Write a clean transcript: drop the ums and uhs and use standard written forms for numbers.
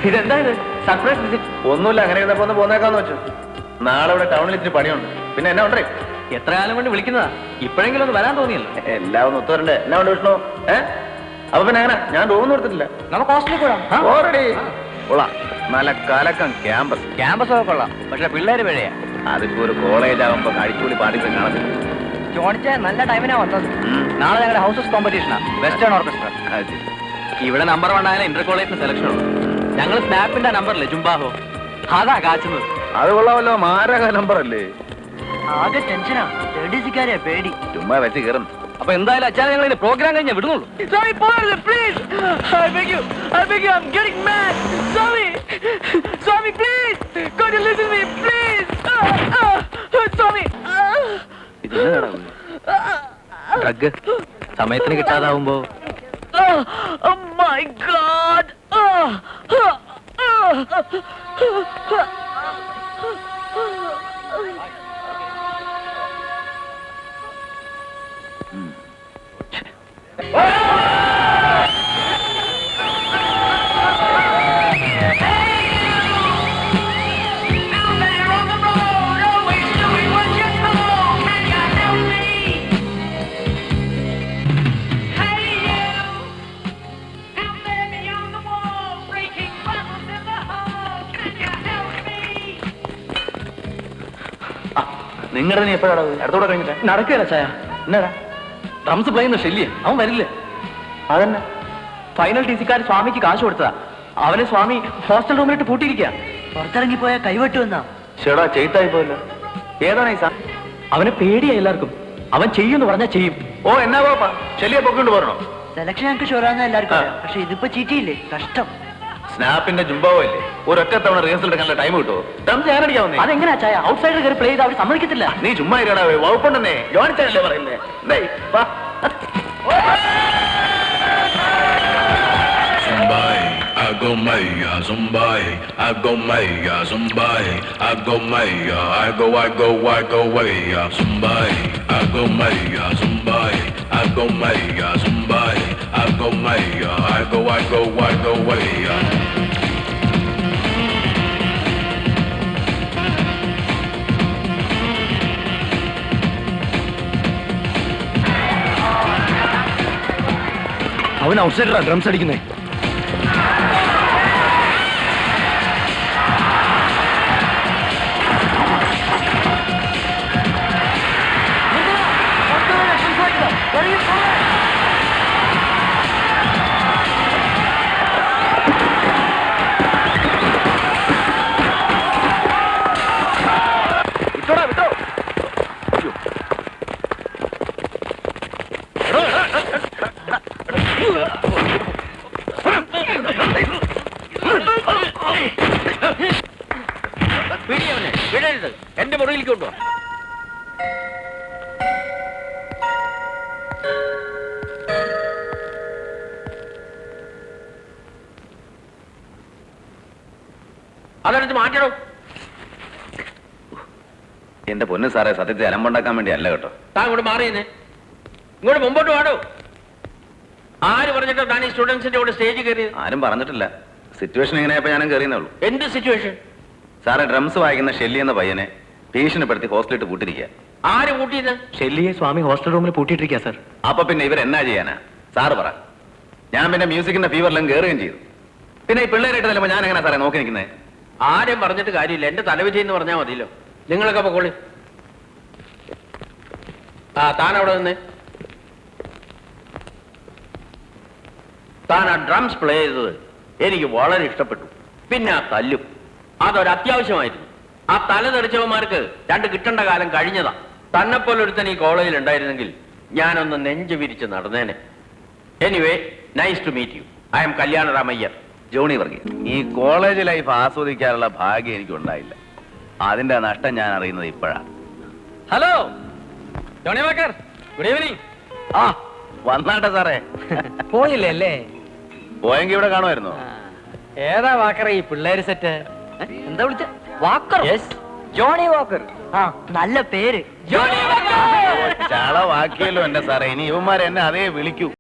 ഇതെന്താ ഇത്? Surprise visit? ഒന്നുമില്ല, അങ്ങനെ ഇരുന്നപ്പോ ഒന്ന് പോന്നേക്കാന്ന് വെച്ചു. നാളെ ഇവിടെ ടൗണിൽ ഇത്തിരി പണിയുണ്ട്. പിന്നെ എന്നാ ഉണ്ടേ? എത്ര കാലം കൊണ്ട് വിളിക്കുന്നതാ, ഇപ്പോഴെങ്കിലും ഒന്ന് വരാൻ തോന്നിയല്ലോ. എല്ലാം ഒന്ന് ഒത്തുവരണ്ടേ? എന്നാ ഉണ്ട് വിഷ്ണു? അപ്പൊ പിന്നെ അങ്ങനെ ഞാൻ റൂമൊന്നും എടുത്തിട്ടില്ല. നമുക്ക് ഹോസ്റ്റലിൽ കൂടാം. ഓൾറെഡി കൊള്ളാം, നല്ല കലക്കം ക്യാമ്പസ്. ക്യാമ്പസ് ഒക്കെ കൊള്ളാം, പക്ഷെ പിള്ളേര് പിഴയാ. അതിപ്പോ ഒരു കോളേജ് ആകുമ്പോ അടിച്ചുകൂടി പാടിപ്പോയി കാണത്തില്ല. ജോണിച്ച നല്ല ടൈമിനാ വന്നത്. നാളെ ഞങ്ങളുടെ ഹൗസസ് കോമ്പറ്റീഷനാ, വെസ്റ്റേൺ ഓർക്കസ്ട്ര. ഇവിടെ നമ്പർ 1 ആയാലും ഇന്റർ കോളേജിന് സെലക്ഷൻ ഉണ്ട്. ഞങ്ങൾ സ്നാപ്പിന്റെ നമ്പറില്ലേ ജുംബാഹോ, അതാ കാച്ചുന്നത്. അത് കൊള്ളാമല്ലോ, മാരക നമ്പർ അല്ലേ? ആകെ ടെൻഷനാ, പേടി. ചുമ്മാ വെച്ച് കയറുന്നു. അപ്പൊ എന്തായാലും അച്ഛാ ഞങ്ങൾ പ്രോഗ്രാം കഴിഞ്ഞാൽ വിടുന്നുള്ളൂ. ഡ്രഗ് സമയത്തിന് കിട്ടാതാവുമ്പോ നിങ്ങളുടെ നീ എപ്പോഴാണ് അടുത്തോടെ കഴിഞ്ഞിട്ട് നടക്കുകയല്ല ചായ. എന്നാടാ ഡ്രംസ് പ്ലേ ചെയ്യുന്ന ശല്യം, അവൻ വരില്ലേ? അതന്നെ ഫൈനൽ ടി സിക്കാർ സ്വാമിക്ക് കാശ് കൊടുത്തതാ. അവനെ സ്വാമി ഹോസ്റ്റൽ റൂമിലിട്ട് പൂട്ടിയിരിക്കുക. പുറത്തിറങ്ങിപ്പോയാൽ കൈവെട്ടുവെന്നാ. ചേടാ ചെയ്തായി പോയല്ലോ. ഏതാണ് ഈ അവനെ പേടിയാ എല്ലാവർക്കും. അവൻ ചെയ്യുമെന്ന് പറഞ്ഞാൽ ചെയ്യും. ഓ എന്നാ പോപ്പാ, ശല്യെ പൊക്കൊണ്ട് പോരണോ? സെലക്ഷൻ ഞങ്ങൾക്ക് ഷുവറാന്ന് എല്ലാവർക്കും, പക്ഷെ ഇതിപ്പോ ചീറ്റിയില്ലേ, കഷ്ടം. സ്നാപ്പിന്റെ ജുംബാവോ ഇല്ലേ, ഒരൊറ്റ തവണ റിഹേഴ്സൽ എടുക്കാൻ ടൈം കിട്ടുമോ? ഡ്രംസ് ഞാനടിക്കാവുന്നേ. അതെങ്ങനെയാ ചായ? ഔട്ട്സൈഡർ കയറി പ്ലേ ചെയ്ത് അവർ സമ്മതിക്കത്തില്ല. നീ ചുമ്മാ ഇരടാ, വകുപ്പുണ്ടെന്നേ ജോണിച്ചല്ലേ പറയുന്നേ. I go Maya, Zumbai, I go Maya, Zumbai, I go Maya, I go Maya, Zumbai, I go Maya, Zumbai, I go Maya, Zumbai, I go Maya, I go Maya. അവൻ ഔട്ട്സൈഡറാ drums അടിക്കുന്നേ. എന്റെ മുറിയിലേക്ക് കൊണ്ടുവാ. അതെടുത്ത് മാറ്റണോ? എന്റെ പൊന്നു സാറേ, സത്യത്തെ അലമ്പുണ്ടാക്കാൻ വേണ്ടി അല്ല കേട്ടോ. താൻ ഇങ്ങോട്ട് മാറിയെന്നേ, ഇങ്ങോട്ട് മുമ്പോട്ട് പാടോ. ആര് പറഞ്ഞിട്ടോ താൻ ഈ സ്റ്റുഡൻസിന്റെ കൂടെ സ്റ്റേജിൽ കയറിയത്? ആരും പറഞ്ഞിട്ടില്ല. സിറ്റുവേഷൻ എങ്ങനെയായപ്പോ ഞാനും കയറിയെന്നുള്ളൂ. എന്ത് സിറ്റുവേഷൻ? സാറേ, ഡ്രംസ് വായിക്കുന്ന ഷെല്ലി എന്ന പയ്യനെ ഭീഷണിപ്പെടുത്തി ഹോസ്റ്റലിട്ട് പൂട്ടിരിക്കുക. ആര് പൂട്ടിയത്? ഷെല്ലിയെ സ്വാമി ഹോസ്റ്റൽ റൂമിൽ പൂട്ടിയിട്ടിരിക്കുക സാർ. അപ്പൊ പിന്നെ ഇവരെന്നാ ചെയ്യാനാ? സാറ് പറ. ഞാൻ പിന്നെ മ്യൂസിക്കിന്റെ ഫീവറിലും കയറുകയും ചെയ്തു. പിന്നെ ഈ പിള്ളേരായിട്ട് തല്ലുമ്പോ ഞാൻ എങ്ങനെ സാറേ നോക്കി നിൽക്കുന്നേ? ആരും പറഞ്ഞിട്ട് കാര്യമില്ല, എന്റെ തലവിധി എന്ന് പറഞ്ഞാൽ മതിയല്ലോ. നിങ്ങളൊക്കെ പൊക്കോളി. താൻ അവിടെ നിന്ന് താൻ ആ ഡ്രംസ് പ്ലേ ചെയ്തത് എനിക്ക് വളരെ ഇഷ്ടപ്പെട്ടു. പിന്നെ ആ തല്ലും അതൊരു അത്യാവശ്യമായിരുന്നു. ആ തല തെറിച്ചവന്മാർക്ക് 2 കിട്ടേണ്ട കാലം കഴിഞ്ഞതാ. തന്നെപ്പോലൊരുത്തൻ ഈ കോളേജിൽ ഉണ്ടായിരുന്നെങ്കിൽ ഞാനൊന്ന് നെഞ്ചു വിരിച്ച് നടന്നേനെ. Anyway, nice to meet you. I'm Kalyanaramayyar. Johnny Varghese. ഈ കോളേജ് ലൈഫ് ആസ്വദിക്കാനുള്ള ഭാഗ്യം എനിക്കുണ്ടായില്ല. അതിന്റെ നഷ്ടം ഞാൻ അറിയുന്നത് ഇപ്പോഴാണ്. Hello Johnnie Walker, good evening. വന്നാട്ടെ സാറേ. പോയില്ലേ അല്ലേ? പോയെങ്കിൽ ഇവിടെ കാണുമായിരുന്നോ? ഏതാ വാക്കർ ഈ പിള്ളേര് സെറ്റ്? എന്താ വിളിച്ച? വാക്കർ? Johnnie Walker. നല്ല പേര്, ജോണി വാക്കർ. ചളവാക്കിയല്ലോ എന്റെ സാറേ. ഇനി ഇവന്മാരെ എന്നെ അതേ വിളിക്കൂ.